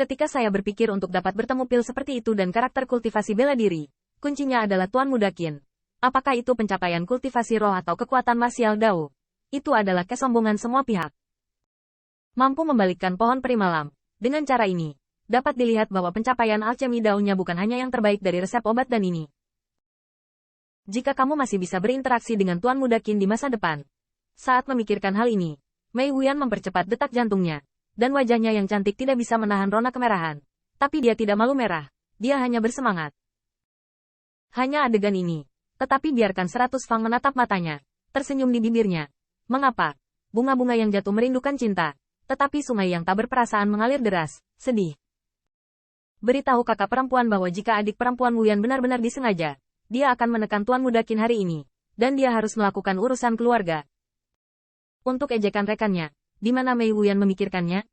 Ketika saya berpikir untuk dapat bertemu pil seperti itu dan karakter kultivasi bela diri, kuncinya adalah Tuan Muda Qin. Apakah itu pencapaian kultivasi roh atau kekuatan marsial Dao? Itu adalah kesombongan semua pihak. Mampu membalikkan pohon peri malam. Dengan cara ini, dapat dilihat bahwa pencapaian alchemy Dao-nya bukan hanya yang terbaik dari resep obat dan ini. Jika kamu masih bisa berinteraksi dengan Tuan Muda Qin di masa depan. Saat memikirkan hal ini, Mei Wuyan mempercepat detak jantungnya. Dan wajahnya yang cantik tidak bisa menahan rona kemerahan. Tapi dia tidak malu merah. Dia hanya bersemangat. Hanya adegan ini. Tetapi biarkan 100 Fang menatap matanya. Tersenyum di bibirnya. Mengapa? Bunga-bunga yang jatuh merindukan cinta. Tetapi sungai yang tak berperasaan mengalir deras. Sedih. Beritahu kakak perempuan bahwa jika adik perempuan Wuyan benar-benar disengaja, dia akan menekan Tuan Muda Qin hari ini. Dan dia harus melakukan urusan keluarga. Untuk ejekan rekannya. Di mana Mei Wuyan memikirkannya?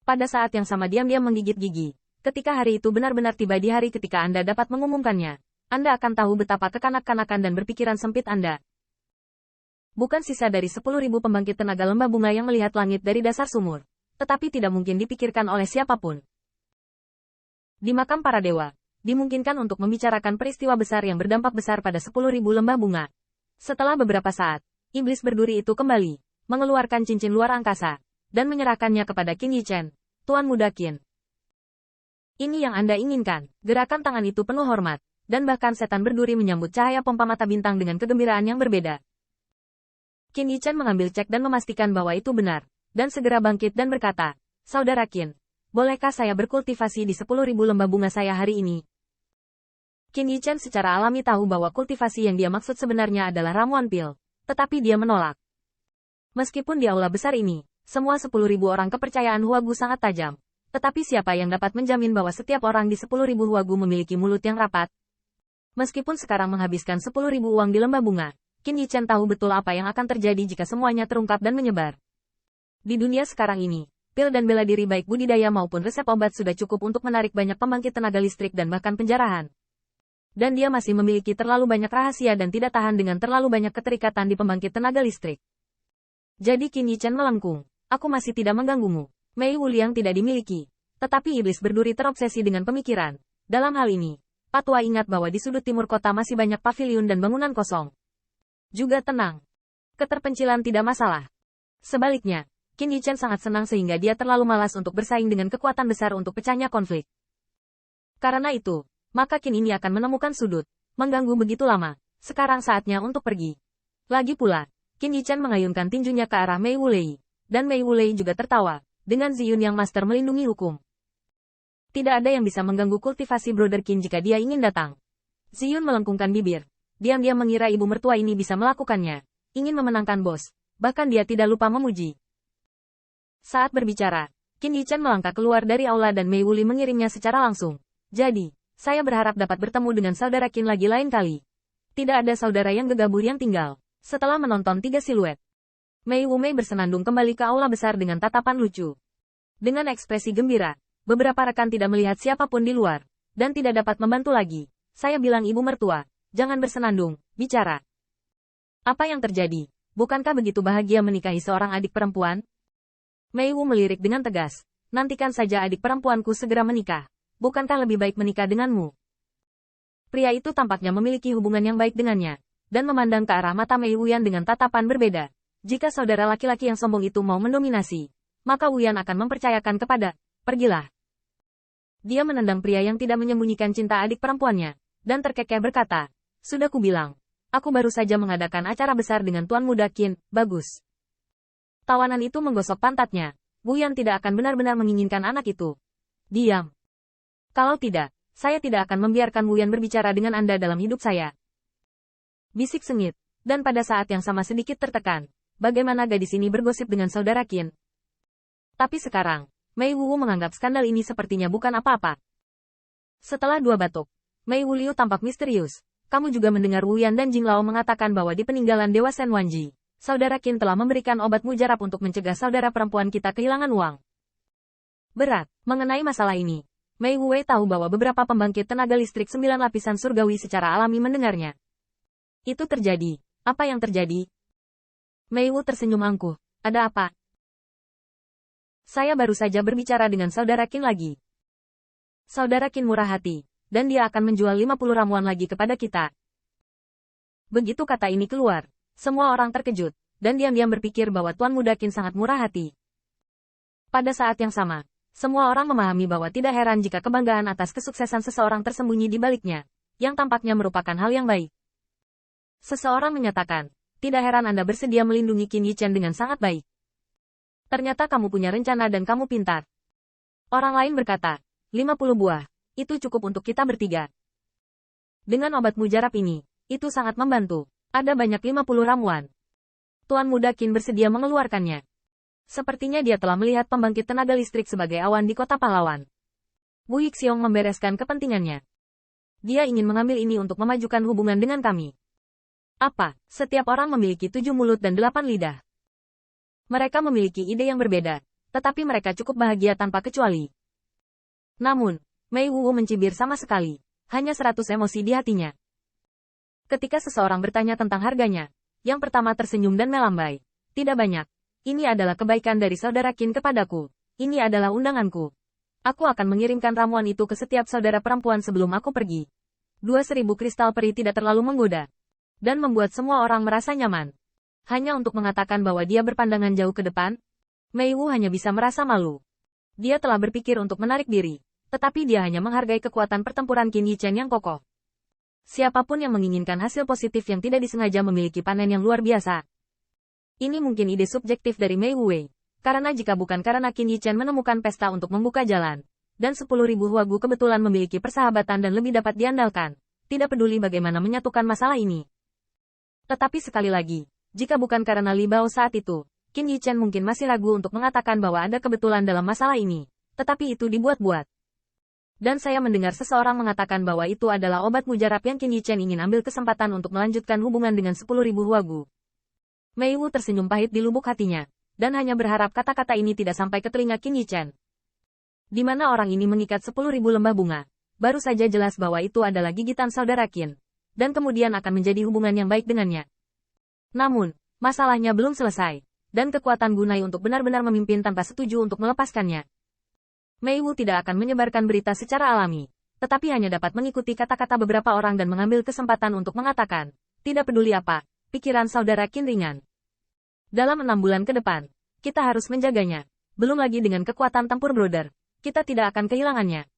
Pada saat yang sama diam-diam menggigit gigi. Ketika hari itu benar-benar tiba di hari ketika Anda dapat mengumumkannya. Anda akan tahu betapa kekanak-kanakan dan berpikiran sempit Anda. Bukan sisa dari 10.000 pembangkit tenaga lembah bunga yang melihat langit dari dasar sumur. Tetapi tidak mungkin dipikirkan oleh siapapun. Di makam para dewa, dimungkinkan untuk membicarakan peristiwa besar yang berdampak besar pada 10.000 lembah bunga. Setelah beberapa saat, iblis berduri itu kembali, mengeluarkan cincin luar angkasa, dan menyerahkannya kepada Qin Yichen, Tuan Muda Qin. Ini yang Anda inginkan. Gerakan tangan itu penuh hormat. Dan bahkan setan berduri menyambut cahaya pompa mata bintang dengan kegembiraan yang berbeda. Qin Yichen mengambil cek dan memastikan bahwa itu benar, dan segera bangkit dan berkata, Saudara Qin, bolehkah saya berkultivasi di 10.000 lembah bunga saya hari ini? Qin Yichen secara alami tahu bahwa kultivasi yang dia maksud sebenarnya adalah ramuan pil, tetapi dia menolak. Meskipun di aula besar ini, semua 10.000 orang kepercayaan Huagu sangat tajam, tetapi siapa yang dapat menjamin bahwa setiap orang di 10.000 Huagu memiliki mulut yang rapat? Meskipun sekarang menghabiskan 10.000 uang di lembah bunga, Qin Yichen tahu betul apa yang akan terjadi jika semuanya terungkap dan menyebar. Di dunia sekarang ini, pil dan bela diri baik budidaya maupun resep obat sudah cukup untuk menarik banyak pembangkit tenaga listrik dan bahkan penjarahan. Dan dia masih memiliki terlalu banyak rahasia dan tidak tahan dengan terlalu banyak keterikatan di pembangkit tenaga listrik. Jadi Qin Yichen melengkung, aku masih tidak mengganggumu. Mei Wuliang tidak dimiliki. Tetapi iblis berduri terobsesi dengan pemikiran. Dalam hal ini, Patwa ingat bahwa di sudut timur kota masih banyak paviliun dan bangunan kosong. Juga tenang. Keterpencilan tidak masalah. Sebaliknya, Qin Yichen sangat senang sehingga dia terlalu malas untuk bersaing dengan kekuatan besar untuk pecahnya konflik. Karena itu, maka Qin ini akan menemukan sudut, mengganggu begitu lama. Sekarang saatnya untuk pergi. Lagi pula, Qin Yichen mengayunkan tinjunya ke arah Mei Wulei. Dan Mei Wulei juga tertawa, dengan Ziyun yang master melindungi hukum. Tidak ada yang bisa mengganggu kultivasi Brother Qin jika dia ingin datang. Ziyun melengkungkan bibir. Diam-diam mengira ibu mertua ini bisa melakukannya. Ingin memenangkan bos. Bahkan dia tidak lupa memuji. Saat berbicara, Qin Yichen melangkah keluar dari aula dan Mei Wuli mengirimnya secara langsung. Jadi, saya berharap dapat bertemu dengan saudara Qin lagi lain kali. Tidak ada saudara yang gegabah yang tinggal. Setelah menonton 3 siluet, Mei Wumei bersenandung kembali ke aula besar dengan tatapan lucu. Dengan ekspresi gembira. Beberapa rekan tidak melihat siapapun di luar, dan tidak dapat membantu lagi. Saya bilang ibu mertua, jangan bersenandung, bicara. Apa yang terjadi? Bukankah begitu bahagia menikahi seorang adik perempuan? Mei Wu melirik dengan tegas. Nantikan saja adik perempuanku segera menikah. Bukankah lebih baik menikah denganmu? Pria itu tampaknya memiliki hubungan yang baik dengannya, dan memandang ke arah mata Mei Wuyan dengan tatapan berbeda. Jika saudara laki-laki yang sombong itu mau mendominasi, maka Wuyan akan mempercayakan kepada, pergilah. Dia menendang pria yang tidak menyembunyikan cinta adik perempuannya, dan terkekeh berkata, sudah kubilang, aku baru saja mengadakan acara besar dengan Tuan Muda Qin, bagus. Tawanan itu menggosok pantatnya, Wuyan tidak akan benar-benar menginginkan anak itu. Diam. Kalau tidak, saya tidak akan membiarkan Wuyan berbicara dengan Anda dalam hidup saya. Bisik sengit, dan pada saat yang sama sedikit tertekan, bagaimana gadis ini bergosip dengan saudara Qin. Tapi sekarang, Mei Wu menganggap skandal ini sepertinya bukan apa-apa. Setelah 2 batuk, Mei Wuliu tampak misterius. Kamu juga mendengar Wuyan dan Jinglao mengatakan bahwa di peninggalan Dewa Shen Wanji, saudara Qin telah memberikan obat mujarab untuk mencegah saudara perempuan kita kehilangan uang. Berat. Mengenai masalah ini, Mei Wei tahu bahwa beberapa pembangkit tenaga listrik 9 lapisan surgawi secara alami mendengarnya. Itu terjadi. Apa yang terjadi? Mei Wu tersenyum angkuh. Ada apa? Saya baru saja berbicara dengan saudara Qin lagi. Saudara Qin murah hati, dan dia akan menjual 50 ramuan lagi kepada kita. Begitu kata ini keluar, semua orang terkejut, dan diam-diam berpikir bahwa Tuan Muda Qin sangat murah hati. Pada saat yang sama, semua orang memahami bahwa tidak heran jika kebanggaan atas kesuksesan seseorang tersembunyi di baliknya, yang tampaknya merupakan hal yang baik. Seseorang menyatakan, tidak heran Anda bersedia melindungi Qin Yichen dengan sangat baik. Ternyata kamu punya rencana dan kamu pintar. Orang lain berkata, 50 buah, itu cukup untuk kita bertiga. Dengan obat mujarab ini, itu sangat membantu. Ada banyak 50 ramuan. Tuan Muda Qin bersedia mengeluarkannya. Sepertinya dia telah melihat pembangkit tenaga listrik sebagai awan di kota pahlawan. Wu Yixiong membereskan kepentingannya. Dia ingin mengambil ini untuk memajukan hubungan dengan kami. Apa? Setiap orang memiliki 7 mulut dan 8 lidah. Mereka memiliki ide yang berbeda, tetapi mereka cukup bahagia tanpa kecuali. Namun, Mei Wu mencibir sama sekali, hanya 100 emosi di hatinya. Ketika seseorang bertanya tentang harganya, yang pertama tersenyum dan melambai. Tidak banyak. Ini adalah kebaikan dari saudara Qin kepadaku. Ini adalah undanganku. Aku akan mengirimkan ramuan itu ke setiap saudara perempuan sebelum aku pergi. 2.000 kristal peri tidak terlalu menggoda. Dan membuat semua orang merasa nyaman. Hanya untuk mengatakan bahwa dia berpandangan jauh ke depan, Mei Wu hanya bisa merasa malu. Dia telah berpikir untuk menarik diri, tetapi dia hanya menghargai kekuatan pertempuran Qin Yichen yang kokoh. Siapapun yang menginginkan hasil positif yang tidak disengaja memiliki panen yang luar biasa. Ini mungkin ide subjektif dari Mei Wu, karena jika bukan karena Qin Yichen menemukan pesta untuk membuka jalan, dan 10.000 huagu kebetulan memiliki persahabatan dan lebih dapat diandalkan, tidak peduli bagaimana menyatukan masalah ini. Tetapi sekali lagi, jika bukan karena Li Bao saat itu, Qin Yichen mungkin masih ragu untuk mengatakan bahwa ada kebetulan dalam masalah ini, tetapi itu dibuat-buat. Dan saya mendengar seseorang mengatakan bahwa itu adalah obat mujarab yang Qin Yichen ingin ambil kesempatan untuk melanjutkan hubungan dengan 10.000 huagu. Mei Wu tersenyum pahit di lubuk hatinya, dan hanya berharap kata-kata ini tidak sampai ke telinga Qin Yichen. Di mana orang ini mengikat 10.000 lembah bunga, baru saja jelas bahwa itu adalah gigitan saudara Qin, dan kemudian akan menjadi hubungan yang baik dengannya. Namun, masalahnya belum selesai, dan kekuatan Gunai untuk benar-benar memimpin tanpa setuju untuk melepaskannya. Mei Wu tidak akan menyebarkan berita secara alami, tetapi hanya dapat mengikuti kata-kata beberapa orang dan mengambil kesempatan untuk mengatakan, tidak peduli apa, pikiran saudara Qin ringan. Dalam 6 bulan ke depan, kita harus menjaganya, belum lagi dengan kekuatan tempur Brother, kita tidak akan kehilangannya.